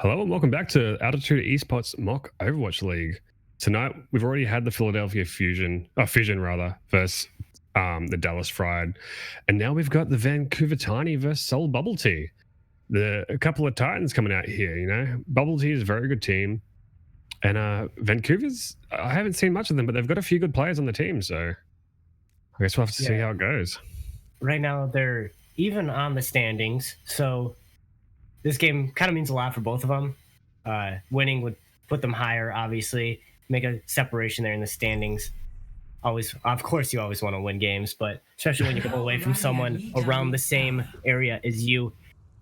Hello and welcome back to Altitude Esports Mock Overwatch League. Tonight we've already had the Philadelphia Fusion rather, versus the Dallas Fried, and now we've got the Vancouver Tiny versus Seoul Bubble Tea. A couple of Titans coming out here. Bubble Tea is a very good team, and Vancouver's I haven't seen much of them, but they've got a few good players on the team, so I guess we'll have to see how it goes. Right now they're even on the standings, so this game kind of means a lot for both of them. Winning would put them higher, obviously, make a separation there in the standings. Of course, you always want to win games, but especially when you go away from someone around the same area as you,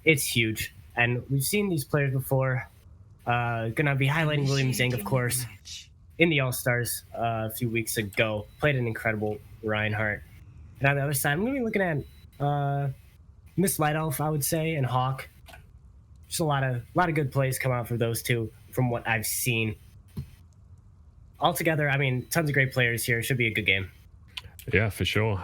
it's huge. And we've seen these players before. Gonna be highlighting William Zing, of course, in the All-Stars a few weeks ago. Played an incredible Reinhardt. And on the other side, I'm gonna be looking at Miss Light Elf, I would say, and Hawk. Just a lot of good plays come out for those two from what I've seen. Altogether, I mean, tons of great players here. Should be a good game. Yeah, for sure.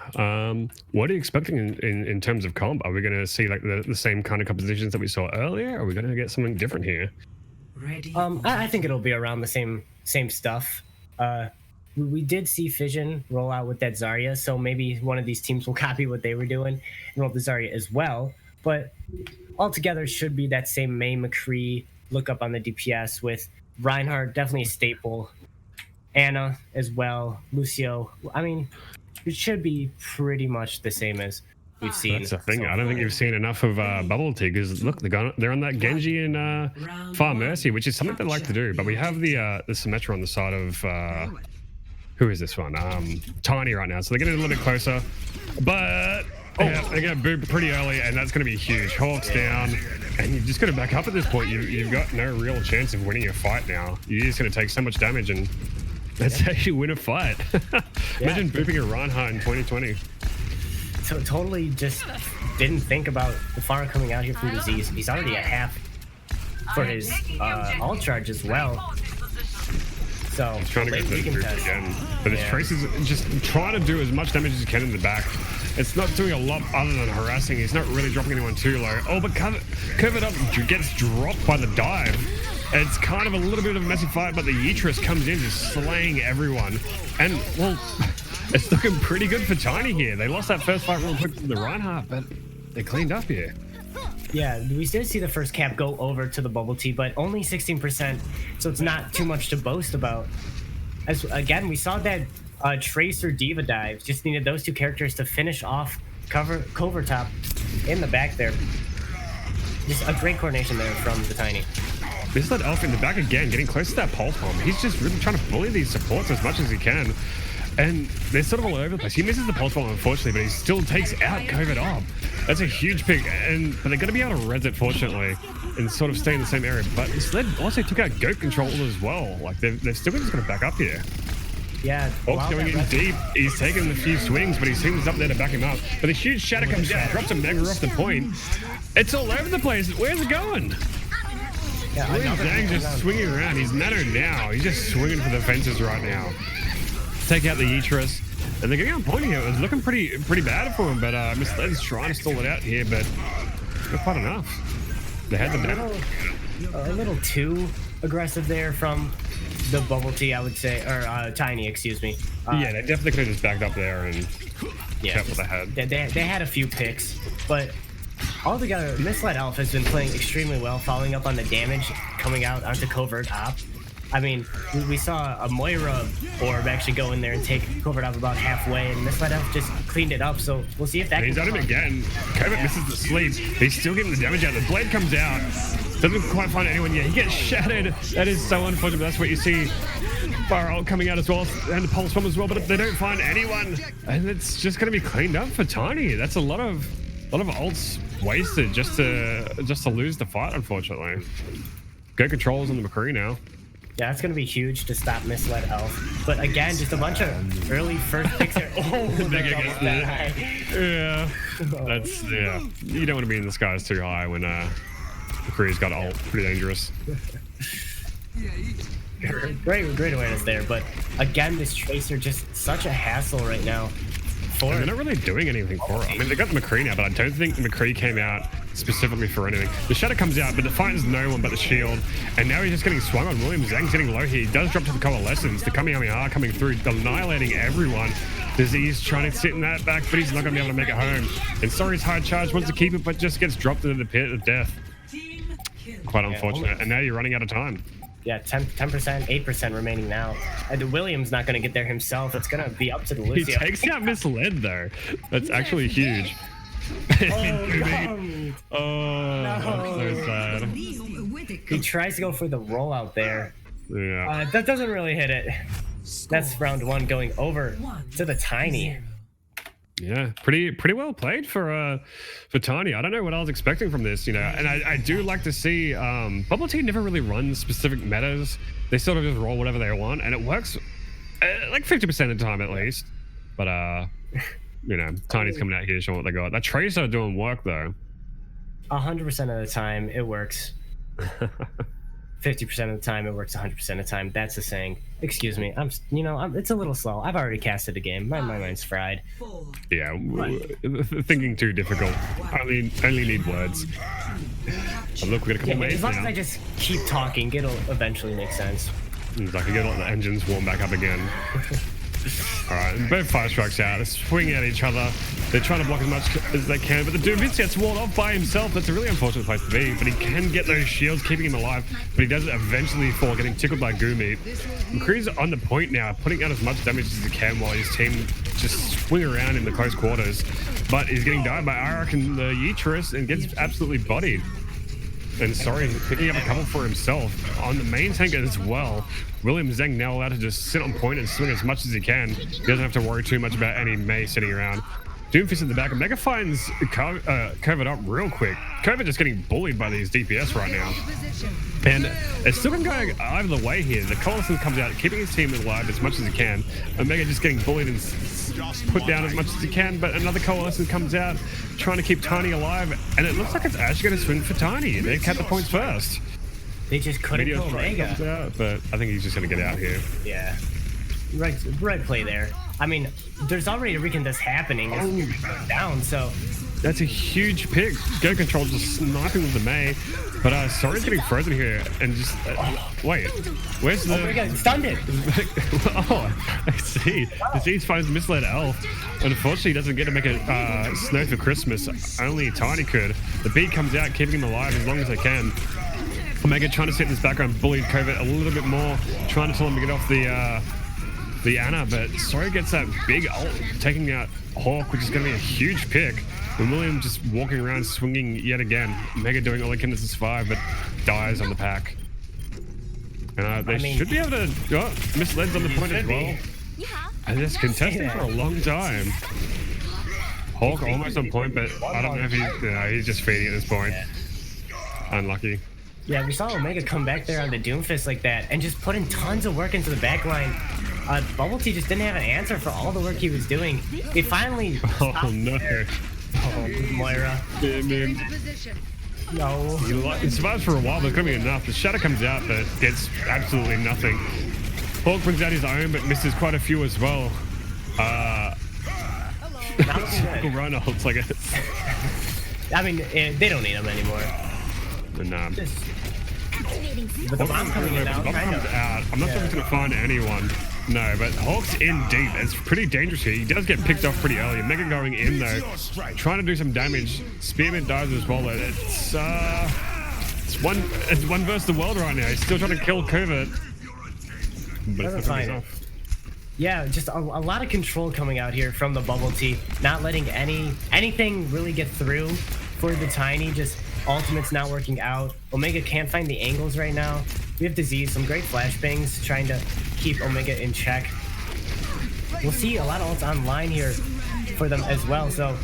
What are you expecting in terms of comp? Are we going to see like the same kind of compositions that we saw earlier? Or are we going to get something different here? I think it'll be around the same stuff. We did see Fission roll out with that Zarya, so maybe one of these teams will copy what they were doing and roll the Zarya as well. But altogether, should be that same May McCree look up on the DPS with Reinhardt, definitely a staple. Anna as well, Lucio. I mean, it should be pretty much the same as we've seen. That's the thing. I don't think you've seen enough of Bubble Tea because look, they're on that Genji and Far Mercy, which is something they like to do. But we have the Symmetra on the side of who is this one? Tiny right now. So they're getting a little bit closer, but they're going to boot pretty early, and that's going to be huge. Hawk's down, and you've just got to back up at this point. You've got no real chance of winning a fight now. You're just going to take so much damage, and that's how you win a fight. Imagine booping a Reinhardt in 2020. So totally just didn't think about the Pharah coming out here from disease. He's already at half for his all charge as well. So he's trying to get the boot again, but his Trace is just trying to do as much damage as he can in the back. It's not doing a lot other than harassing. He's not really dropping anyone too low. Oh, but Covered Up gets dropped by the dive. It's kind of a little bit of a messy fight, but the Yitris comes in just slaying everyone. And, well, it's looking pretty good for Tiny here. They lost that first fight real quick to the Reinhardt, but they cleaned up here. Yeah, we did see the first cap go over to the Bubble Tea, but only 16%, so it's not too much to boast about. Again, we saw that Tracer Diva dive. Just needed those two characters to finish off Cover Top in the back there. Just a great coordination there from the Tiny. This is that Elf in the back again, getting close to that pulse bomb. He's just really trying to bully these supports as much as he can. And they're sort of all over the place. He misses the pulse bomb, unfortunately, but he still takes out Covered Up. That's a huge pick, but they're going to be able to res it, fortunately, and sort of stay in the same area. But Sled also took out Goat Control as well. Like, they're still just going to back up here. Yeah. Hawk's going in deep. He's taking a few swings, but he seems up there to back him up. But a huge shatter comes down, drops a Mega off the point. It's all over the place. Where's it going? Yeah, Zhang's just swinging around. He's nanoed now. He's just swinging for the fences right now. Take out the Yitris. And they're getting on point here. It was looking pretty bad for him, but Misled's trying to stall it out here, but not quite enough. They had them down. A little too aggressive there from the Bubble Tea, I would say, or Tiny, excuse me. Yeah, they definitely could have just backed up there and kept what they had. They had a few picks, but altogether, Miss Light Elf has been playing extremely well, following up on the damage coming out onto Covert Op. I mean, we saw a Moira orb actually go in there and take Covert Up about halfway, and Miss Light Elf just cleaned it up, so we'll see if that he's can done him again. Covert misses the sleep. He's still getting the damage out. The blade comes out. Doesn't quite find anyone yet. He gets shattered. That is so unfortunate, but that's what you see. Fire ult coming out as well, and the Pulse Bomb as well, but if they don't find anyone, and it's just going to be cleaned up for Tiny. That's a lot of ults wasted just to lose the fight, unfortunately. Go Controls on the McCree now. Yeah, that's going to be huge to stop Misled Elf. But again, just a bunch of early first picks there. Oh, big against that. Yeah. That's, yeah. You don't want to be in the skies too high when McCree's got ult. Pretty dangerous. Great awareness there. But again, this Tracer just such a hassle right now. They're not really doing anything for it. I mean, they got the McCree now, but I don't think McCree came out specifically for anything. The Shadow comes out, but it finds no one but the shield, and now he's just getting swung on. William Zhang's getting low here. He does drop to the Coalescence. The Kamehameha coming through, annihilating everyone. Disease trying to sit in that back, but he's not going to be able to make it home. And Sorry's high charge wants to keep it, but just gets dropped into the pit of death. Quite unfortunate. And now you're running out of time. Yeah, 10%, 8% remaining now. William's not going to get there himself. It's going to be up to the Lucio. He takes out Misled, though. That's actually huge. Oh, so sad. He tries to go for the rollout there. Yeah. That doesn't really hit it. That's round 1 going over to the Tiny. Yeah, pretty well played for Tiny. I don't know what I was expecting from this, you know, and I do like to see Bubble Tea never really runs specific metas. They sort of just roll whatever they want, and it works like 50% of the time at least. But you know, Tiny's coming out here showing what they got. That Tracer doing work though. 100% of the time it works. 50% of the time it works 100% of the time. That's the saying. Excuse me. It's a little slow. I've already casted a game. My mind's fried. Yeah, thinking too difficult. I only need words. Oh, look, we got a couple mates as long now. as I just keep talking, it'll eventually make sense. It's like I get the engines warm back up again. Alright, and both fire strikes out. They're swinging at each other. They're trying to block as much as they can, but the Doomfist gets walled off by himself. That's a really unfortunate place to be, but he can get those shields, keeping him alive, but he does eventually fall, getting tickled by Goo Meat. McCree's on the point now, putting out as much damage as he can while his team just swing around in the close quarters, but he's getting died by Arak and the Yeetrus and gets absolutely bodied. And Sorry, picking up a couple for himself on the main tank as well. William Zhang now allowed to just sit on point and swing as much as he can. He doesn't have to worry too much about any Mei sitting around. Doomfist in the back, and Mega finds Covid up real quick. Covid just getting bullied by these DPS right now. And it's still been going either way here. The Coalescence comes out, keeping his team alive as much as he can. And Mega just getting bullied and put down as much as he can, but another Coalescence comes out, trying to keep Tiny alive. And it looks like it's actually going to swing for Tiny. They cut the points first. They just couldn't kill Omega. Out, but I think he's just going to get out here. Yeah. Right play there. I mean, there's already a recontest happening. It's down, so... That's a huge pick. Go Control just sniping with the Mei. But Sorry's getting frozen here and just... wait. Where's the... Oh my god, stunned it! Oh, I see. Disease finds Misled Elf. Unfortunately, he doesn't get to make a snow for Christmas. Only Tiny could. The beat comes out, keeping him alive as long as they can. Omega trying to sit in his background, bullied Covid a little bit more, trying to tell him to get off the Ana, but Sorry gets that big ult, taking out Hawk, which is going to be a huge pick. And William just walking around swinging yet again. Omega doing all he can to survive, but dies on the pack. And they should be able to... Oh, Misled's on the point as well. And just contesting for a long time. Hawk almost on point, but I don't know if he's just feeding at this point. Unlucky. Yeah, we saw Omega come back there on the Doomfist like that and just put in tons of work into the backline. Bubble Tea just didn't have an answer for all the work he was doing. He finally... Oh, no. There. Oh, Moira. Yeah, man. No. He survives for a while, but it's going to be enough. The Shadow comes out, but gets absolutely nothing. Hawk brings out his own, but misses quite a few as well. Run ults, I guess. I mean, they don't need him anymore. And, but the bomb coming in now, kind of. I'm not sure if he's going to find anyone. No, but Hawk's in deep. It's pretty dangerous here. He does get picked off pretty early. Mega going in, though. Trying to do some damage. Spearman dies as well. It's one versus the world right now. He's still trying to kill Covert. But it's not enough. Yeah, just a lot of control coming out here from the Bubble Tea. Not letting anything really get through for the Tiny. Just ultimate's not working out. Omega can't find the angles right now. We have Disease, some great flashbangs trying to keep Omega in check. We'll see a lot of ults online here for them as well, so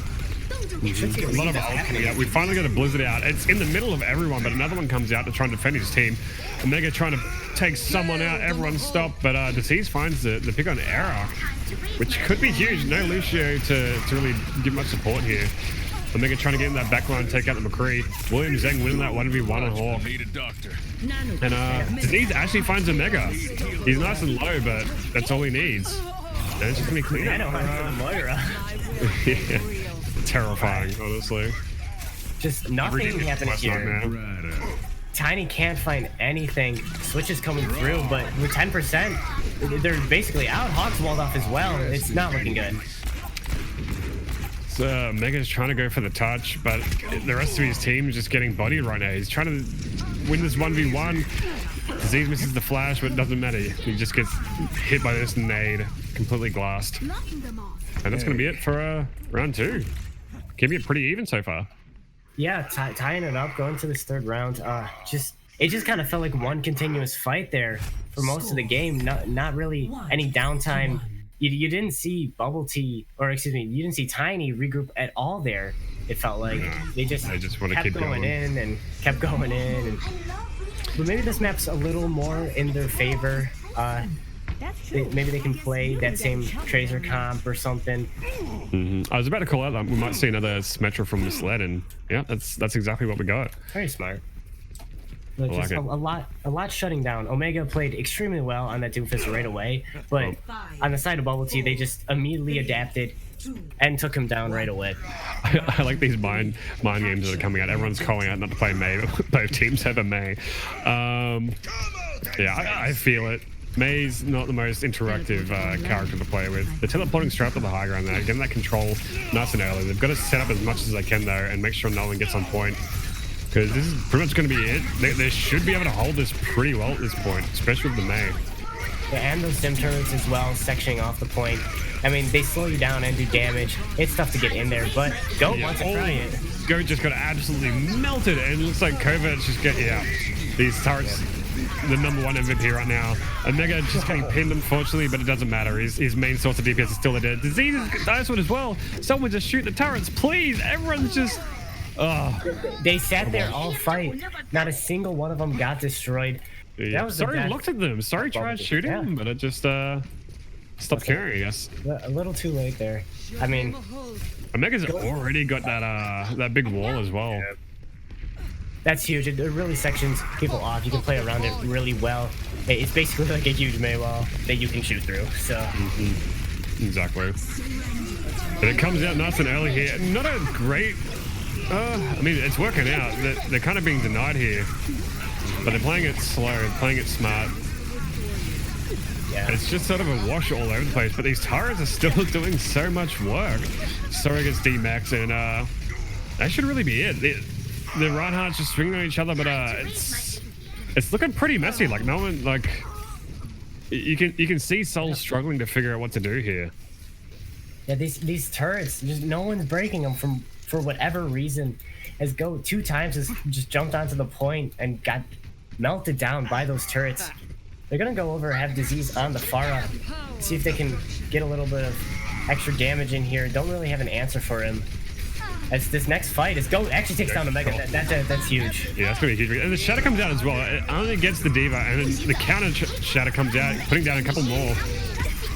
we should see a lot of ults coming out. We finally got a Blizzard out. It's in the middle of everyone, but another one comes out to try and defend his team. Omega trying to take someone out, everyone stopped, but Disease finds the pick on Era, which could be huge. No Lucio to really give much support here. Omega trying to get in that backline, take out the McCree. William Zhang winning that 1v1 on Hawk. And Disease actually finds Omega. He's nice and low, but that's all he needs. And it's just gonna be clean. I know how to Moira. Yeah. Terrifying, honestly. Just nothing happened here. Tiny can't find anything. Switch is coming through, but with 10%, they're basically out. Hawks walled off as well. It's not looking good. So Mega's trying to go for the touch, but the rest of his team is just getting bodied right now. He's trying to win this 1v1. Disease misses the flash, but it doesn't matter. He just gets hit by this nade, completely glassed. And that's going to be it for round 2. Keeping it pretty even so far. Yeah, tying it up, going to this 3rd round. It just kind of felt like one continuous fight there for most of the game. Not really any downtime. You didn't see Bubble Tea, or excuse me, you didn't see Tiny regroup at all there. It felt like they just want to kept keep going in and kept going in. And, but maybe this map's a little more in their favor. Maybe they can play that same Tracer comp or something. I was about to call out that we might see another Symmetra from Misled, and yeah, that's exactly what we got. Very smart. But just a lot shutting down. Omega played extremely well on that Doomfist right away, but on the side of Bubble Tea, they just immediately adapted and took him down right away. I like these mind games that are coming out. Everyone's calling out not to play Mei, but both teams have a Mei. Yeah, I feel it. Mei's not the most interactive character to play with. They're teleporting straight up to the high ground there, getting that control nice and early. They've got to set up as much as they can though, and make sure no one gets on point. Because this is pretty much going to be it. They should be able to hold this pretty well at this point, especially with the Mei. Yeah, and those sim turrets as well, sectioning off the point. I mean, they slow you down and do damage. It's tough to get in there, but Goat wants to try it. Goat just got absolutely melted, and it looks like Covert's just getting out. These turrets, the #1 MVP right now. Omega just getting pinned, unfortunately, but it doesn't matter. His main source of DPS is still there. Disease is Dinosaur as well. Someone just shoot the turrets, please. Everyone's just... They sat there all fight. Not a single one of them got destroyed. Yeah. Sorry, looked at them. Sorry, tried shooting them, but it just stopped caring, I guess. A little too late there. I mean, Omega's already got that big wall as well. Yeah. That's huge. It really sections people off. You can play around it really well. It's basically like a huge Mei wall that you can shoot through. So exactly. And it comes out nice and early here. Not a great. I mean, it's working out. They're kind of being denied here, but they're playing it slow, playing it smart. Yeah. It's just sort of a wash all over the place, but these turrets are still doing so much work. Sorry against D-Max, and that should really be it. The Reinhardt's just swinging on each other, but it's looking pretty messy. Like no one, like you can see Seoul struggling to figure out what to do here. Yeah, these turrets, just no one's breaking them for whatever reason. As Go 2 times has just jumped onto the point and got melted down by those turrets. They're gonna go over, have Disease on the Pharah, see if they can get a little bit of extra damage in here. Don't really have an answer for him. As this next fight is Go actually takes down Omega. That's huge. Yeah, that's gonna be huge. And the Shatter comes out as well. It only gets the Diva, and then the counter Shatter comes out, putting down a couple more.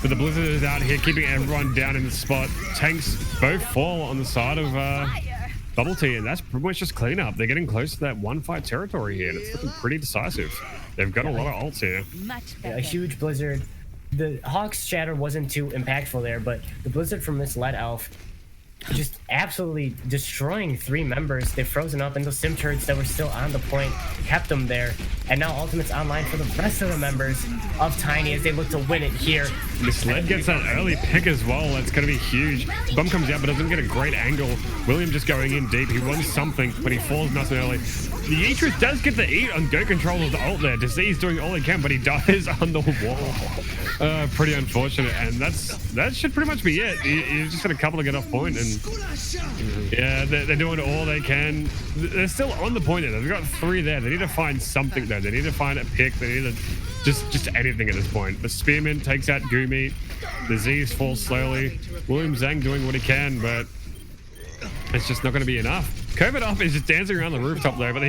But the Blizzard is out here, keeping everyone down in the spot. Tanks both fall on the side of Bubble Tea, and that's pretty much just cleanup. They're getting close to that 1-fight territory here, and it's looking pretty decisive. They've got a lot of ults here. Yeah, a huge Blizzard. The Hawk's Shatter wasn't too impactful there, but the Blizzard from Misled Elf just absolutely destroying 3 members. They've frozen up, and those sim turrets that were still on the point kept them there. And now Ultimate's online for the rest of the members of Tiny as they look to win it here. Misled gets that early pick as well. That's going to be huge. Bum comes out, but doesn't get a great angle. William just going in deep. He wants something, but he falls nice and early. The Aetris does get the eat on Go Control of the ult there. Disease doing all he can, but he dies on the wall. Pretty unfortunate, and that should pretty much be it. You just got a couple to get off point, and yeah, they're doing all they can. They're still on the point there. They've got 3 there. They need to find something though. They need to find a pick. They need to just anything at this point. The Spearman takes out Gumi. Disease falls slowly. William Zhang doing what he can, but it's just not going to be enough. Kovadoff is just dancing around the rooftop there, but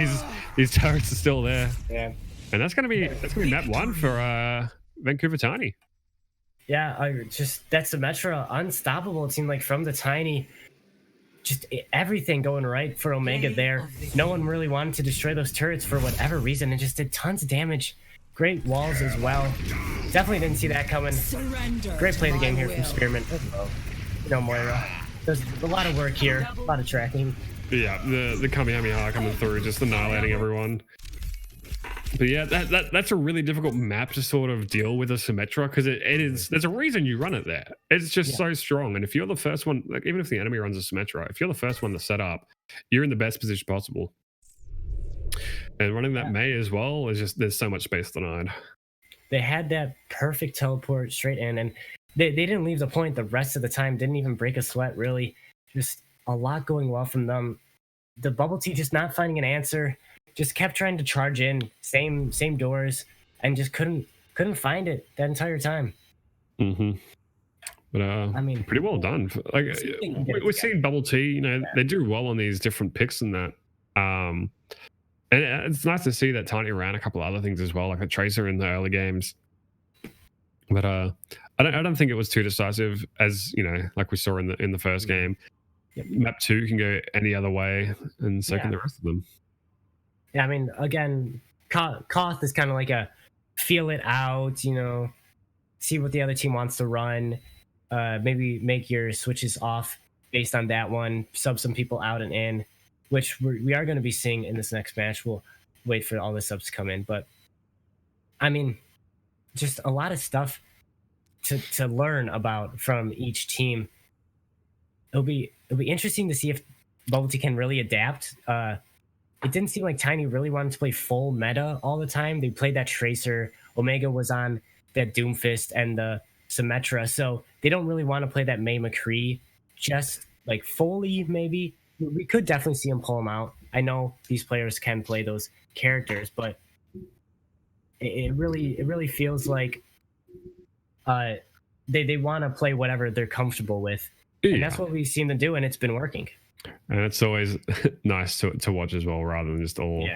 these turrets are still there. Yeah, and that's gonna be map 1 for Vancouver Tiny. Yeah, that Symmetra unstoppable. It seemed like from the Tiny, just everything going right for Omega there. No one really wanted to destroy those turrets for whatever reason, and just did tons of damage. Great walls as well. Definitely didn't see that coming. Great play of the game here from Spearman. No Moira. There's a lot of work here, a lot of tracking. Yeah, the Kamehameha coming through, just annihilating everyone. But yeah, that's a really difficult map to sort of deal with a Symmetra, because it is, there's a reason you run it there. It's just so strong. And if you're the first one, like even if the enemy runs a Symmetra, if you're the first one to set up, you're in the best position possible. And running that May as well is just, there's so much space denied. They had that perfect teleport straight in, and they didn't leave the point the rest of the time, didn't even break a sweat, really. Just a lot going well from them. The bubble tea just not finding an answer, just kept trying to charge in, same doors, and just couldn't find it that entire time. But I mean, pretty well done. Like we're seeing bubble tea, you know, they do well on these different picks and that. And it's nice to see that Tiny ran a couple of other things as well, like a Tracer in the early games. But I don't think it was too decisive, as you know, like we saw in the first game. Map 2 can go any other way, and so can the rest of them. Yeah, I mean, again, Koth is kind of like a feel it out, you know, see what the other team wants to run, maybe make your switches off based on that one, sub some people out and in, which we are going to be seeing in this next match. We'll wait for all the subs to come in, but I mean, just a lot of stuff to learn about from each team. It'll be interesting to see if Bubble Tea can really adapt. It didn't seem like Tiny really wanted to play full meta all the time. They played that Tracer. Omega was on that Doomfist and the Symmetra, so they don't really want to play that May McCree just like fully. Maybe we could definitely see him pull him out. I know these players can play those characters, but it really feels like they want to play whatever they're comfortable with. And that's what we've seen them do, and it's been working. And it's always nice to watch as well, rather than just all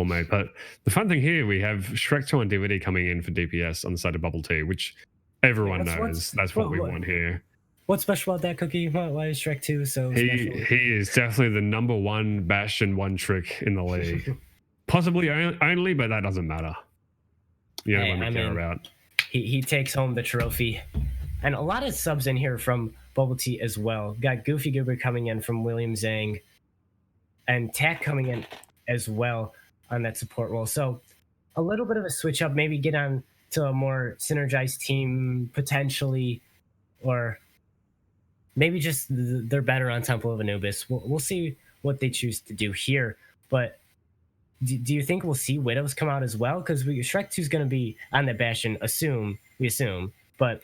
made. But the fun thing here, we have Shrek 2 on DVD coming in for DPS on the side of Bubble Tea, which everyone knows that's what we want here. What's special about that, Cookie? Why is Shrek 2 so special? He is definitely the #1 Bastion one trick in the league. Possibly only, but that doesn't matter. The only one we care about. He takes home the trophy. And a lot of subs in here from Bubble Tea as well. Got Goofy Goober coming in from William Zhang, and Tack coming in as well on that support role. So a little bit of a switch up, maybe get on to a more synergized team potentially, or maybe just they're better on Temple of Anubis. We'll see what they choose to do here. But do you think we'll see Widows come out as well? Because Shrek 2 is going to be on that Bastion, we assume. But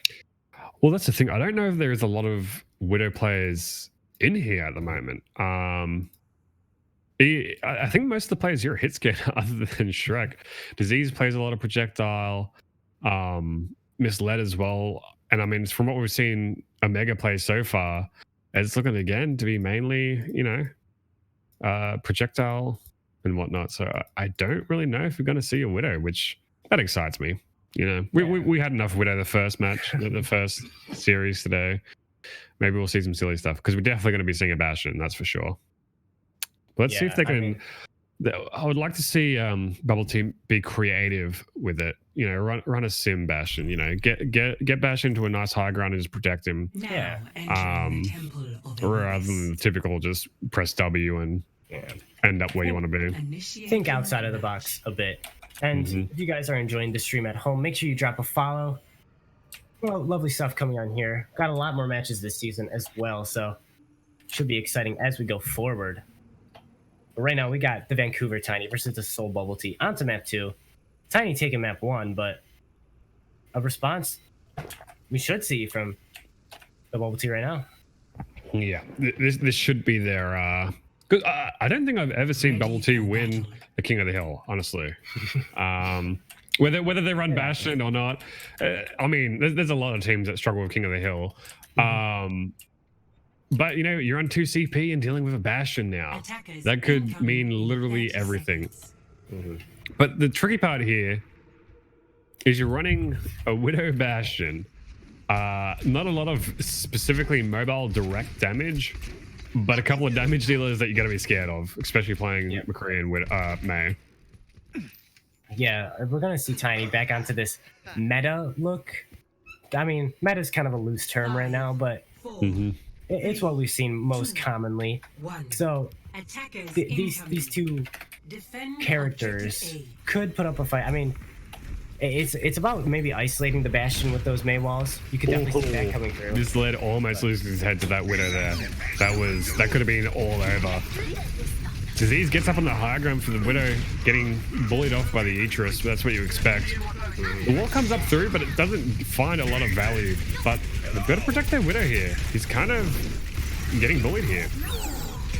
well, that's the thing. I don't know if there's a lot of Widow players in here at the moment. I think most of the players here are hit scared other than Shrek. Disease plays a lot of projectile, Misled as well. And I mean, from what we've seen Omega play so far, it's looking again to be mainly, you know, projectile and whatnot. So I don't really know if we're going to see a Widow, which that excites me. You know, we had enough Widow the first match, the first series today. Maybe we'll see some silly stuff, because we're definitely going to be seeing a Bastion, that's for sure. But let's see if they can. I would like to see Bubble Team be creative with it. You know, run a sim Bastion. You know, get Bastion to a nice high ground and just protect him. Rather than the typical just press W and end up where you want to be. Think outside of the box a bit. And if you guys are enjoying the stream at home, make sure you drop a follow. Well, lovely stuff coming on here. Got a lot more matches this season as well, so should be exciting as we go forward. But right now, we got the Vancouver Tiny versus the Seoul Bubble Tea onto map 2. Tiny taking map 1, but a response we should see from the Bubble Tea right now. Yeah, this should be their... Because I don't think I've ever seen Bubble Tea win the King of the Hill, honestly. Whether they run Bastion or not, I mean, there's a lot of teams that struggle with King of the Hill. But, you know, you're on 2 CP and dealing with a Bastion now. That could mean literally everything. But the tricky part here is you're running a Widow Bastion. Not a lot of specifically mobile direct damage, but a couple of damage dealers that you got to be scared of, especially playing McCree and May. Yeah, we're going to see Tiny back onto this meta look. I mean, meta is kind of a loose term right now, but It's what we've seen most commonly. So these two characters could put up a fight. I mean, it's about maybe isolating the Bastion with those Mei walls. You could definitely see that coming through. This led almost losing his head to that Widow there. That could have been all over. Disease gets up on the high ground for the Widow, getting bullied off by the Aetherus. That's what you expect. The wall comes up through, but it doesn't find a lot of value. But they've got to protect their Widow here. He's kind of getting bullied here.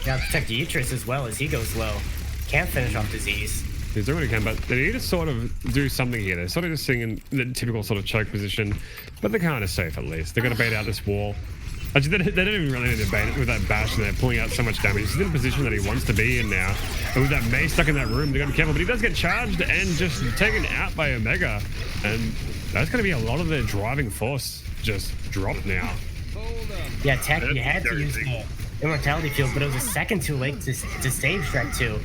Yeah, protect the Aetherus as well as he goes low. Can't finish off Disease. He's doing what he can, but they need to sort of do something here. They're sort of just sitting in the typical sort of choke position, but they're kind of safe at least. They're going to bait out this wall. Actually, they don't even really need to bait it with that bash, and they're pulling out so much damage. He's in a position that he wants to be in now. And with that Mei stuck in that room, they've got to be careful, but he does get charged and just taken out by Omega. And that's going to be a lot of their driving force just dropped now. Yeah, Tech, you had to use the Immortality Field, but it was a second too late to save Shrek 2.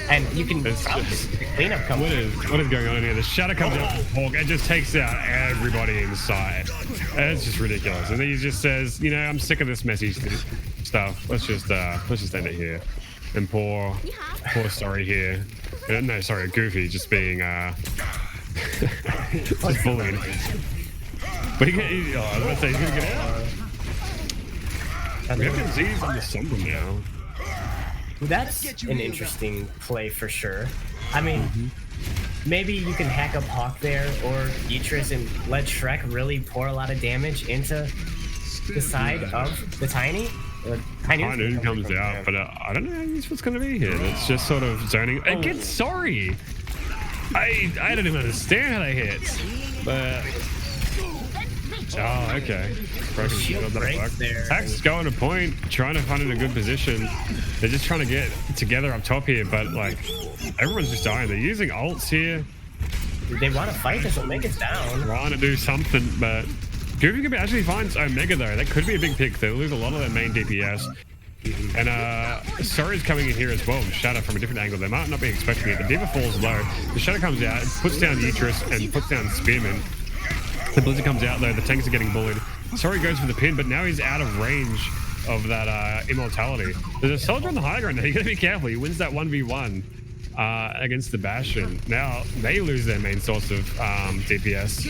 And you can probably see the cleanup come. What is going on in here? The shadow comes out from Hawk and just takes out everybody inside. It's just ridiculous. And then he just says, you know, I'm sick of this messy stuff. Let's just end it here. And poor Sorry here. No, sorry, Goofy just being just bullied. But I was about to say he's gonna get out. We have disease on the Sombra now. That's an interesting play for sure. I mean, maybe you can hack up Hawk there or Aetherus and let Shrek really pour a lot of damage into the side of the Tiny. Tiny comes out, but I don't know what's going to be here. It's just sort of zoning. It gets Sorry. I don't even understand how they hit, but. Oh, okay. Tax going to point, trying to find in a good position. They're just trying to get together up top here, but like everyone's just dying. They're using ults here. They want to fight this Omega's down. Trying to do something, but Goofy could actually finds Omega though. That could be a big pick. They lose a lot of their main DPS. And Sorry's coming in here as well. Shadow from a different angle. They might not be expecting it. The Diva falls low. The Shadow comes out, puts down Aetherus, and puts down Spearman. The Blizzard comes out though, the tanks are getting bullied. Sorry goes for the pin, but now he's out of range of that immortality. There's a soldier on the high ground now, you gotta be careful. He wins that 1v1 against the Bastion. Now they lose their main source of DPS.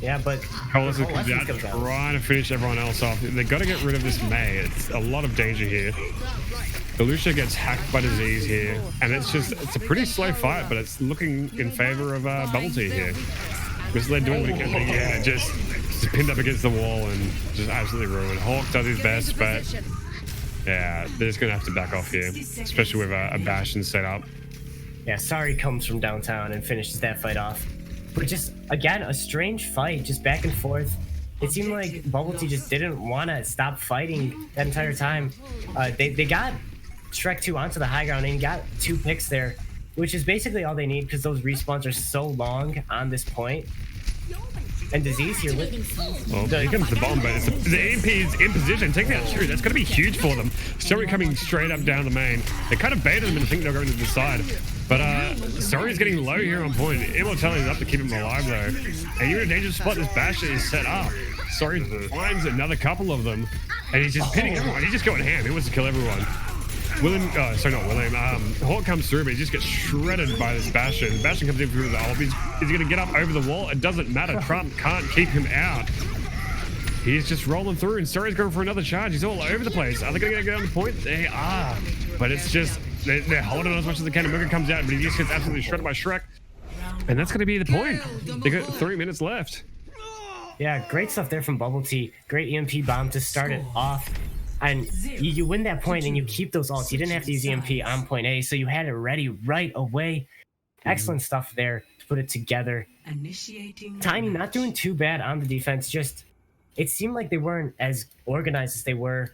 Yeah, but Coalescence comes out trying to finish everyone else off. They've got to get rid of this Mei. It's a lot of danger here. The Lucia gets hacked by disease here, and it's a pretty slow fight, but it's looking in favor of Bubble Tea here. Misled doing what he can, yeah, just pinned up against the wall and just absolutely ruined. Hawk does his best, but yeah, they're just gonna have to back off here, especially with a Bastion set up. Yeah, Sorry comes from downtown and finishes that fight off. But just again, a strange fight, just back and forth. It seemed like Bubble Tea just didn't want to stop fighting that entire time. They got Shrek 2 onto the high ground and got 2 picks there, which is basically all they need because those respawns are so long on this point. And Disease here with... Well, here comes the bomb, but the EMP is in position. Taking out Shrew, that's going to be huge for them. Sorry coming straight up down the main. They kind of baited him and think they're going to the side. But Sorry's getting low here on point. Immortality is up to keep him alive though. And you're in a dangerous spot. This Bastion is set up. Sorry finds another couple of them. And he's just pinning everyone. He's just going ham. He wants to kill everyone. Hawk comes through, but he just gets shredded by this Bastion. Bastion comes in through the ult. He's going to get up over the wall. It doesn't matter. Trump can't keep him out. He's just rolling through, and Sorry's going for another charge. He's all over the place. Are they going to get on the point? They are. But it's just, they're holding on as much as they can. Omega comes out, but he just gets absolutely shredded by Shrek. And that's going to be the point. They got 3 minutes left. Yeah, great stuff there from Bubble Tea. Great EMP bomb to start it off. And you win that point and you keep those ults. You didn't have to use EMP on point A, so you had it ready right away. Excellent stuff there to put it together. Tiny not doing too bad on the defense. Just, it seemed like they weren't as organized as they were,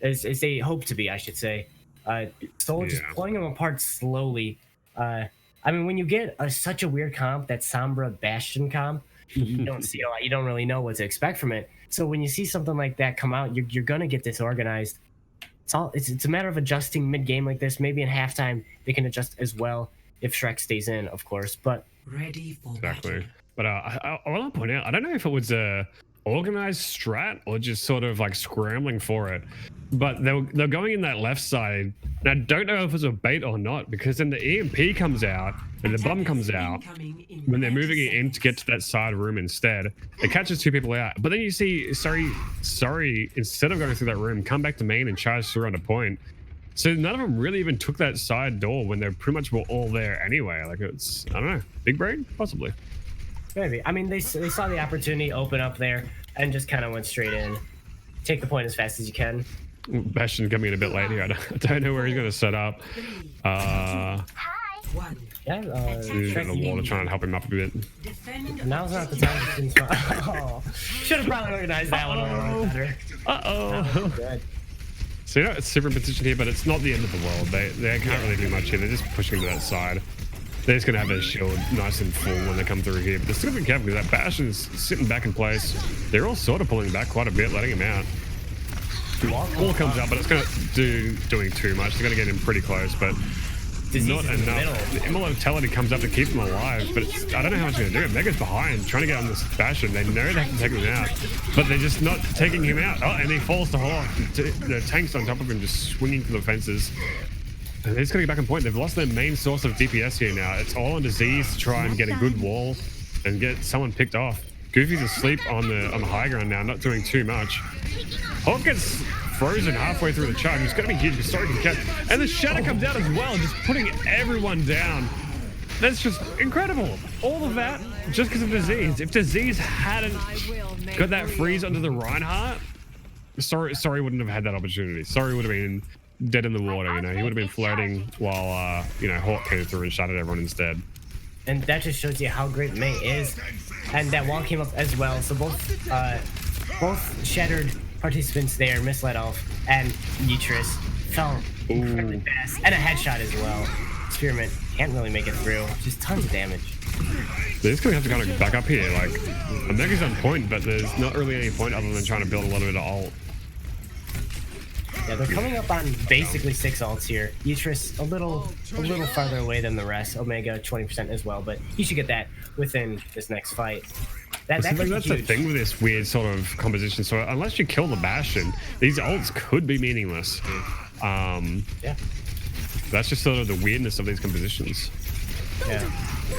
as they hoped to be, I should say. Soul just pulling them apart slowly. I mean, when you get such a weird comp, that Sombra Bastion comp, you don't see a lot. You don't really know what to expect from it. So when you see something like that come out, you're gonna get disorganized. It's a matter of adjusting mid game like this. Maybe in halftime they can adjust as well if Shrek stays in, of course. But exactly. But I want to point out, I don't know if it was organized strat or just sort of like scrambling for it. But they're going in that left side. And I don't know if it's a bait or not, because then the EMP comes out and the bomb comes out when they're moving it in to get to that side room instead. It catches two people out. But then you see sorry, instead of going through that room, come back to main and charge through on a point. So none of them really even took that side door when they pretty much were all there anyway. Like, it's, I don't know, big brain? Possibly. Maybe. I mean, they saw the opportunity open up there and just kind of went straight in. Take the point as fast as you can. Bastion coming in a bit late here. I don't know where he's going to set up. Yeah, He's in the wall to try and help him up a bit. now's not the time to spot. Oh, should have probably organized that one a little better. Uh-oh. Good. So, you know, it's super in position here, but it's not the end of the world. They can't really do much here. They're just pushing to that side. They're just going to have their shield nice and full when they come through here. But they're still being careful because that Bastion's sitting back in place. They're all sort of pulling back quite a bit, letting him out. Wall comes up, but it's going to doing too much. They're going to get him pretty close, but not enough. The immortality comes up to keep him alive, but I don't know how much they're going to do. Mega's behind, trying to get on this Bastion. They know they have to take him out, but they're just not taking him out. Oh, and he falls to Hawk. The tank's on top of him, just swinging for the fences. And they're just going to get back on point. They've lost their main source of DPS here now. It's all on Disease to try and get a good wall and get someone picked off. Goofy's asleep on the high ground now, not doing too much. Hawk gets frozen halfway through the charge. It's going to be huge because Sorry can catch. And the Shadow comes out as well, just putting everyone down. That's just incredible. All of that just because of Disease. If Disease hadn't got that freeze under the Reinhardt, Sorry wouldn't have had that opportunity. Sorry would have been dead in the water, you know. He would have been floating while, you know, Hawk came through and shot at everyone instead. And that just shows you how great Mei is. And that wall came up as well. So both shattered participants there, misled off, and Yitris fell incredibly fast. And a headshot as well. Spearmint can't really make it through. Just tons of damage. They're just going to have to kind of back up here. Like, Omega's on point, but there's not really any point other than trying to build a little bit of ult. Yeah, they're coming up on basically 6 ults here. Yitris a little farther away than the rest. Omega 20% as well, but he should get that within this next fight. That's the thing with this weird sort of composition. So unless you kill the Bastion, these ults could be meaningless. Yeah. That's just sort of the weirdness of these compositions. Yeah.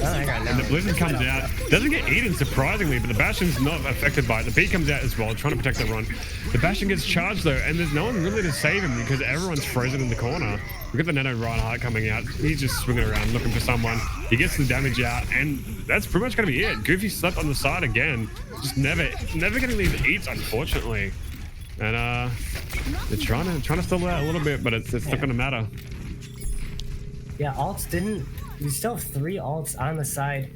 And the Blizzard comes out, doesn't get eaten surprisingly, but the Bastion's not affected by it. The B comes out as well, trying to protect the run. The Bastion gets charged though, and there's no one really to save him because everyone's frozen in the corner. We've got the Nano Reinhardt coming out. He's just swinging around looking for someone. He gets the damage out, and that's pretty much going to be it. Goofy slept on the side again, just never getting these eats, unfortunately. And they're trying to stall that a little bit, but it's not going to matter. Yeah, ults didn't. We still have 3 ults on the side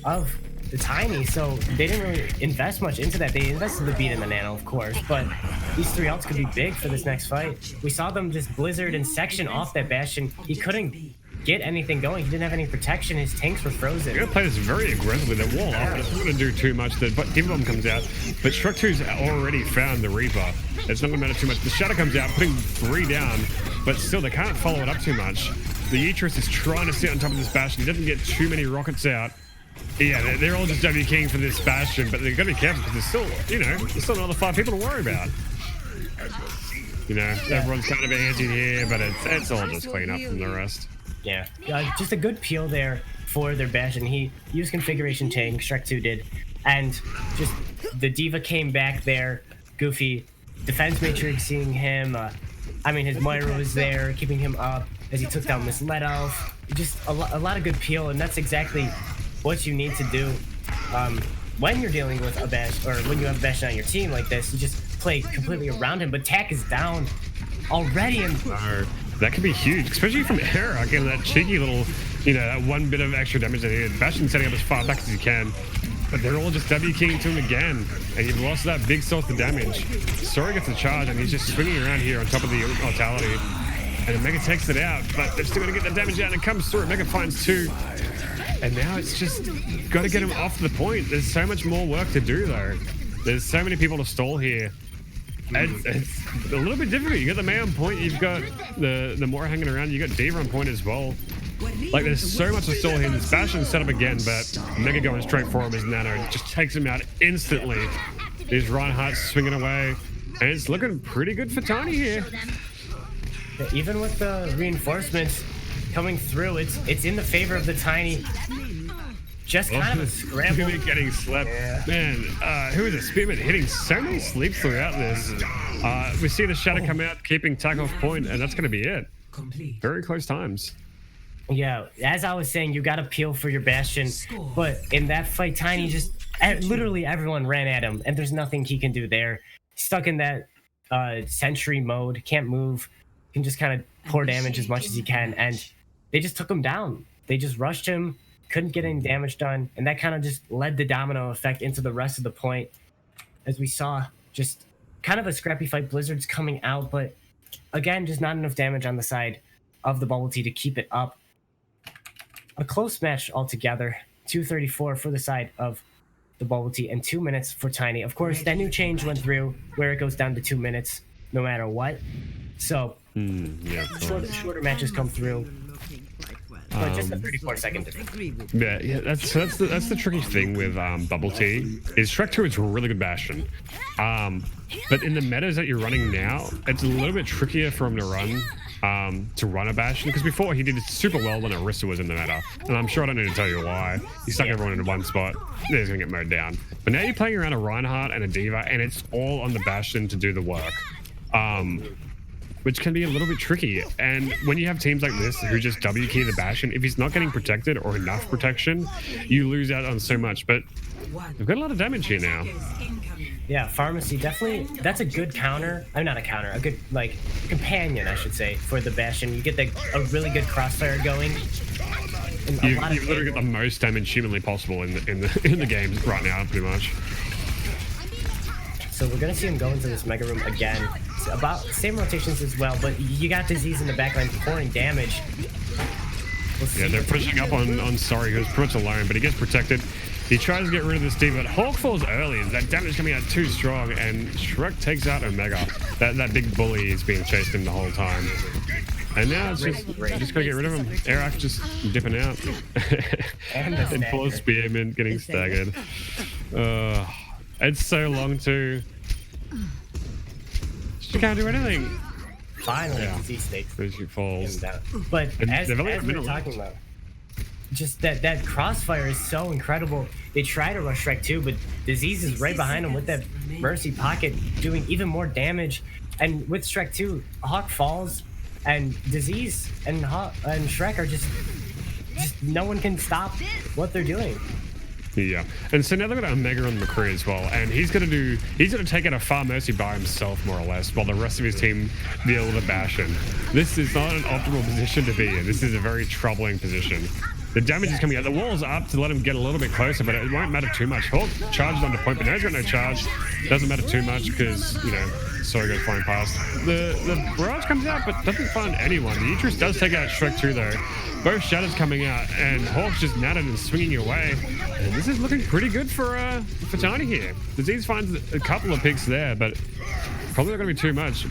of the Tiny, so they didn't really invest much into that. They invested the beat in the Nano, of course, but these 3 ults could be big for this next fight. We saw them just blizzard and section off that Bastion. He couldn't get anything going. He didn't have any protection. His tanks were frozen. They're gonna play this very aggressively. They're wall off, but it's not gonna do too much. The Div Bomb comes out, but Shrek 2's already found the Reaper. It's not gonna matter too much. The Shadow comes out, putting 3 down, but still they can't follow it up too much. The Yitris is trying to sit on top of this Bastion. He doesn't get too many rockets out. Yeah, they're all just W king for this Bastion, but they've got to be careful because there's still, you know, there's still another 5 people to worry about. You know, everyone's kind of antsy here, but it's all just clean up from the rest. Yeah, just a good peel there for their Bastion. He used configuration tank, Shrek 2 did, and just the Diva came back there. Goofy defense matrix seeing him. I mean, his Moira was there, keeping him up as he took down Miss Let Elf. Just a lot of good peel, and that's exactly what you need to do when you're dealing with a Bash, or when you have a Bastion on your team like this. You just play completely around him, but Tack is down already. And that could be huge, especially from Era. Again, that cheeky little, you know, that 1 bit of extra damage that he had. Bastion setting up as far back as he can, but they're all just W keying to him again, and you've lost that big source of damage. Sorry gets the charge, and he's just swinging around here on top of the mortality. And Mega takes it out, but they're still going to get the damage out, and it comes through. Mega finds 2. And now it's just got to get him off the point. There's so much more work to do, though. There's so many people to stall here. It's a little bit difficult. You got the Mei on point. You've got the Moira hanging around. You got Diva on point as well. Like, there's so much to stall here. This Bastion set up again, but Mega going straight for him as Nano just takes him out instantly. There's Reinhardt swinging away. And it's looking pretty good for Tiny here. Yeah, even with the reinforcements coming through, it's in the favor of the Tiny. Just kind of a scramble. Getting slept. Yeah. Man, who is it? Spearman hitting so many sleeps throughout this. We see the Shadow come out, keeping Tack off point, and that's going to be it. Very close times. Yeah, as I was saying, you got to peel for your Bastion, but in that fight, Tiny just literally everyone ran at him, and there's nothing he can do there. Stuck in that sentry mode, can't move, can just kind of pour damage as much as he can, and they just took him down. They just rushed him, couldn't get any damage done, and that kind of just led the domino effect into the rest of the point. As we saw, just kind of a scrappy fight. Blizzard's coming out, but again, just not enough damage on the side of the Bubble Tea to keep it up. A close match altogether. 234 for the side of the Bubble Tea and 2 minutes for Tiny. Of course, that new change went through where it goes down to 2 minutes no matter what. So yeah, shorter matches come through. But just a 34-second difference. Yeah, that's the tricky thing with Bubble Tea is Shrek 2 is a really good Bastion. But in the metas that you're running now, it's a little bit trickier for him to run a Bastion, because before he did it super well when Orisa was in the meta, and I'm sure I don't need to tell you why. He stuck everyone in one spot, he's gonna get mowed down. But now you're playing around a Reinhardt and a D.Va, and it's all on the Bastion to do the work, which can be a little bit tricky. And when you have teams like this who just W key the Bastion, if he's not getting protected or enough protection, you lose out on so much. But they've got a lot of damage here now. Yeah, Pharmacy, definitely, that's a good counter. I'm not a counter, a good, like, companion, I should say, for the Bastion. You get a really good crossfire going. You literally get the most damage humanly possible in the game right now, pretty much. So we're going to see him go into this Mega Room again. It's about same rotations as well, but you got Disease in the backline pouring damage. Yeah, they're pushing up on Sorry, who's pretty much alone, but he gets protected. He tries to get rid of this D.Va, but Hawk falls early. That damage coming out too strong, and Shrek takes out Omega. That big bully is being chased him the whole time. And now it's just gotta get rid of him. Arak just dipping out. And poor Spearman getting staggered. It's so long too. She can't do anything. Finally, Disease stakes. So she falls. But as we were talking about, just that crossfire is so incredible. They try to rush Shrek too, but Disease is right behind him with that Mercy pocket, doing even more damage. And with Shrek 2, Hawk falls, and Disease and Shrek are just no one can stop what they're doing. Yeah, and so now they've got Omega on McCree as well, and he's gonna take out a Far Mercy by himself, more or less, while the rest of his team deal with a Bastion. This is not an optimal position to be in. This is a very troubling position. The damage is coming out. The wall's up to let him get a little bit closer, but it won't matter too much. Hawk charges under point, but now he's got no charge. Doesn't matter too much because, you know, Sorry goes flying past. The barrage comes out, but doesn't find anyone. The Uterus does take out Shrek 2, though. Both Shadows coming out, and Hawk's just natted and swinging away. And this is looking pretty good for Tiny here. Disease finds a couple of picks there, but probably not going to be too much.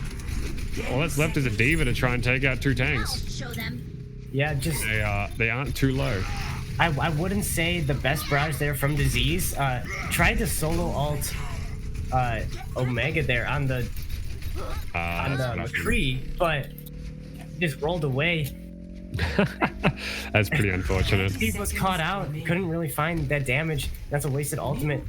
All that's left is a D.Va to try and take out two tanks. Yeah, just they aren't too low. I wouldn't say the best barrage there from Disease. Tried to solo alt Omega there on the McCree, but just rolled away. That's pretty unfortunate. He was caught out, couldn't really find that damage. That's a wasted ultimate.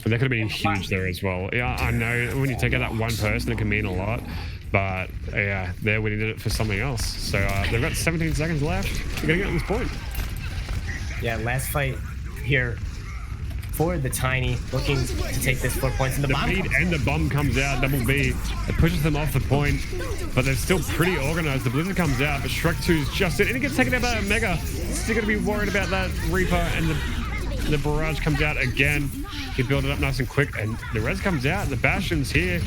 That could have been huge there as well. Yeah, I know when you take out that one person, it can mean a lot. But yeah, there we needed it for something else. So they've got 17 seconds left. We're gonna get to this point. Yeah, last fight here for the Tiny, looking to take this 4 points. And the bomb and the bomb comes out, double B. It pushes them off the point, but they're still pretty organized. The Blizzard comes out, but Shrek 2's just in, and he gets taken out by Omega. Still gonna be worried about that Reaper, and the barrage comes out again. He built it up nice and quick, and the res comes out. The Bastion's here.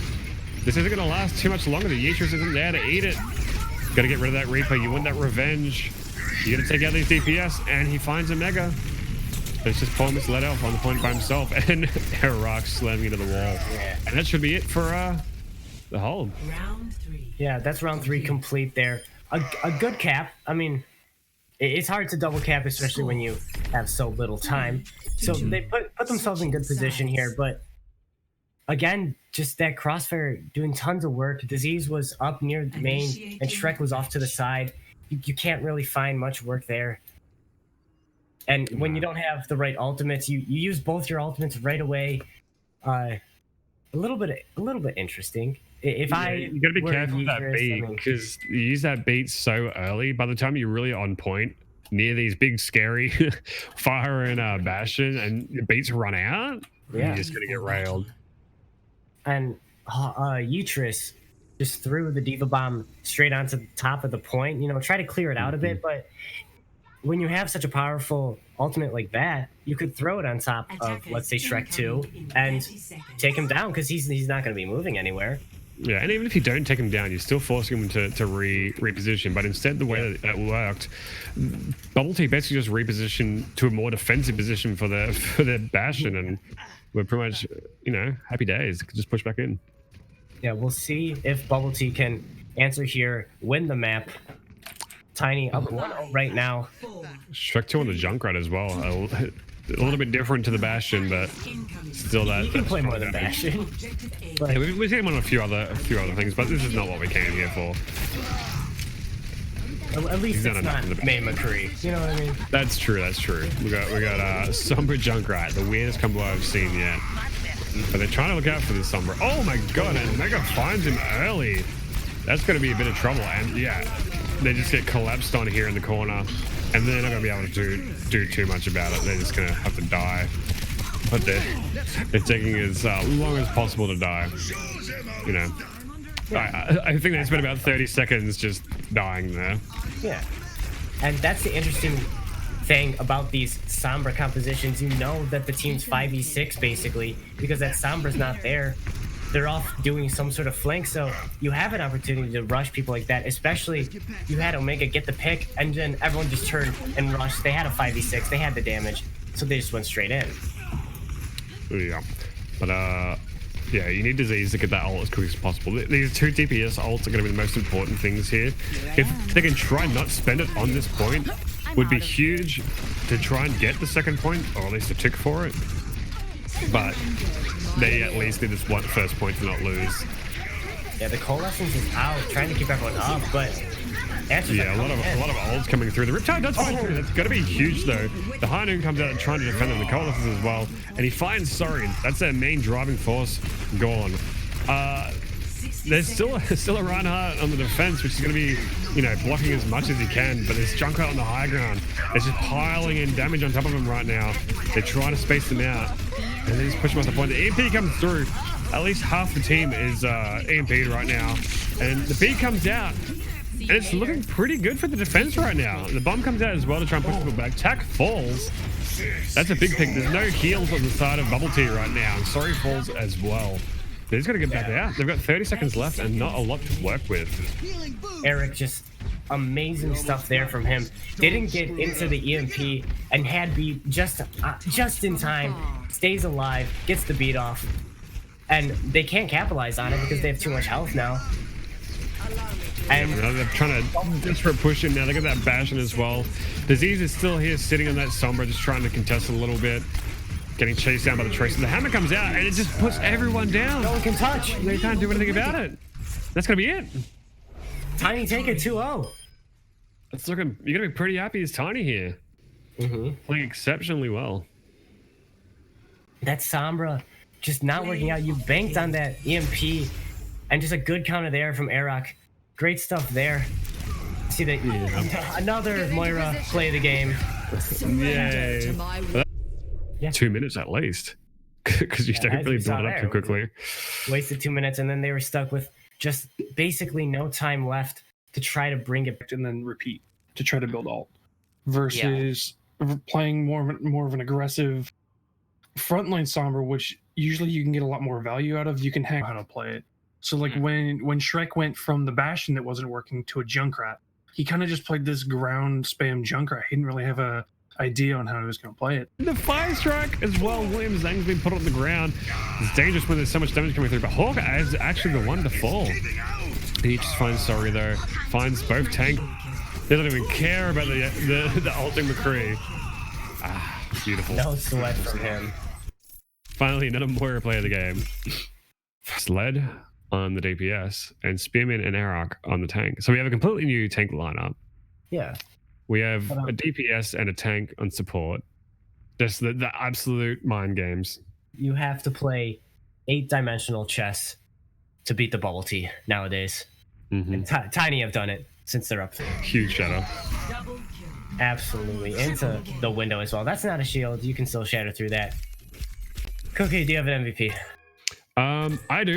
This isn't going to last too much longer. The Yeetrus isn't there to eat it. Got to get rid of that Reaper. You want that revenge. You got to take out these DPS, and he finds Omega. It's just poor misled elf on the point by himself, and Arak slamming into the wall. Yeah. And that should be it for the hold. Round 3. Yeah, that's round 3 complete there. A good cap. I mean, it's hard to double cap, especially when you have so little time. So they put themselves in good position here, but again, just that Crossfire doing tons of work. Disease was up near the main, and Shrek was off to the side. You can't really find much work there. And when you don't have the right ultimates, you use both your ultimates right away. A little bit interesting. If I You got to be careful with that beat, because you use that beat so early. By the time you're really on point near these big scary fire and bastion, and your beats run out, you're just gonna get railed. And Utris just threw the Diva Bomb straight onto the top of the point. You know, try to clear it out a bit, but when you have such a powerful ultimate like that, you could throw it on top of, let's say, Shrek 2 and take him down, because he's not going to be moving anywhere. Yeah, and even if you don't take him down, you're still forcing him to reposition. But instead, the way that worked, Bubble Tea basically just repositioned to a more defensive position for the Bastion, and we're pretty much, happy days. Just push back in. Yeah, we'll see if Bubble Tea can answer here, win the map. Tiny up 1-0 right now. Shrek 2 on the Junkrat as well. A little bit different to the Bastion, but still that. You can play more than Bastion. But we've seen him on a few other things, but this is not what we came here for. At least it's not May McCree. You know what I mean? That's true. We got Sombra Junkrat, the weirdest combo I've seen yet. But they're trying to look out for this Sombra. Oh my god! And Mega finds him early. That's going to be a bit of trouble. And yeah, they just get collapsed on here in the corner, and they're not going to be able to do too much about it. They're just going to have to die. But they're taking as long as possible to die. I think they spent about 30 seconds just dying there. Yeah, and that's the interesting thing about these Sombra compositions. You know that the team's 5v6 basically, because that Sombra's not there. They're off doing some sort of flank, so you have an opportunity to rush people like that, especially you had Omega get the pick, and then everyone just turned and rushed. They had a 5v6, they had the damage, so they just went straight in. Yeah, but yeah, you need Disease to get that ult as quick as possible. These two DPS ults are going to be the most important things here. If they can try not spend it on this point, would be huge to try and get the second point, or at least a tick for it. But they at least need this first point to not lose. Yeah, the Coalescence is out, trying to keep everyone up, but yeah, a lot of ults coming through. The Riptide does find through. That's got to be huge though. The High Noon comes out and trying to defend them. The Coalescence as well, and he finds Sorry. That's their main driving force gone. There's still a Reinhardt on the defense, which is going to be, blocking as much as he can. But there's Junker on the high ground. It's just piling in damage on top of him right now. They're trying to space them out, and they just push him off the point. The EMP comes through. At least half the team is EMP'd right now, and the B comes out, and it's looking pretty good for the defense right now. The bomb comes out as well to try and push people back. Tack falls. That's a big pick. There's no heals on the side of Bubble Tea right now, and Sorry falls as well. They just got to get back out. They've got 30 seconds left and not a lot to work with. Eric, just amazing stuff there from him. Didn't get into the EMP and had B just in time. Stays alive, gets the beat off, and they can't capitalize on it because they have too much health now. And they're trying to desperate push in now. They got that Bastion as well. Disease is still here sitting on that Sombra, just trying to contest a little bit. Getting chased down by the Tracer. The hammer comes out and it just puts everyone down. No one can touch. They can't do anything about it. That's gonna be it. Tiny take it 2-0. It's looking. You're gonna be pretty happy as Tiny here. Playing exceptionally well. That Sombra just not working out. You banked on that EMP, and just a good counter there from Arok. Great stuff there. See that? Another Moira play of the game. Yay. Yeah. 2 minutes at least, because you don't really build it up too quickly. Wasted 2 minutes, and then they were stuck with just basically no time left to try to bring it, and then repeat to try to build ult, versus playing more of an aggressive frontline Sombra, which usually you can get a lot more value out of. You can hack how to play it. So like when Shrek went from the Bastion that wasn't working to a Junkrat, he kind of just played this ground spam Junkrat. He didn't really have a idea on how he was going to play it. The fire strike as well. William Zhang's been put on the ground. It's dangerous when there's so much damage coming through, but Hawkeye is actually the one to fall. He just finds Sorry though, finds both tank. They don't even care about the ulting McCree. Beautiful. No sweat from him. Finally, another Moira play of the game. Sled on the DPS, and Spearman and Airarch on the tank. So we have a completely new tank lineup. Yeah. We have a DPS and a tank on support. Just the absolute mind games. You have to play 8-dimensional chess to beat the bubble tea nowadays. And Tiny have done it since they're up there. Huge shadow. Absolutely. Into the window as well. That's not a shield. You can still shatter through that. Cookie, do you have an MVP? I do.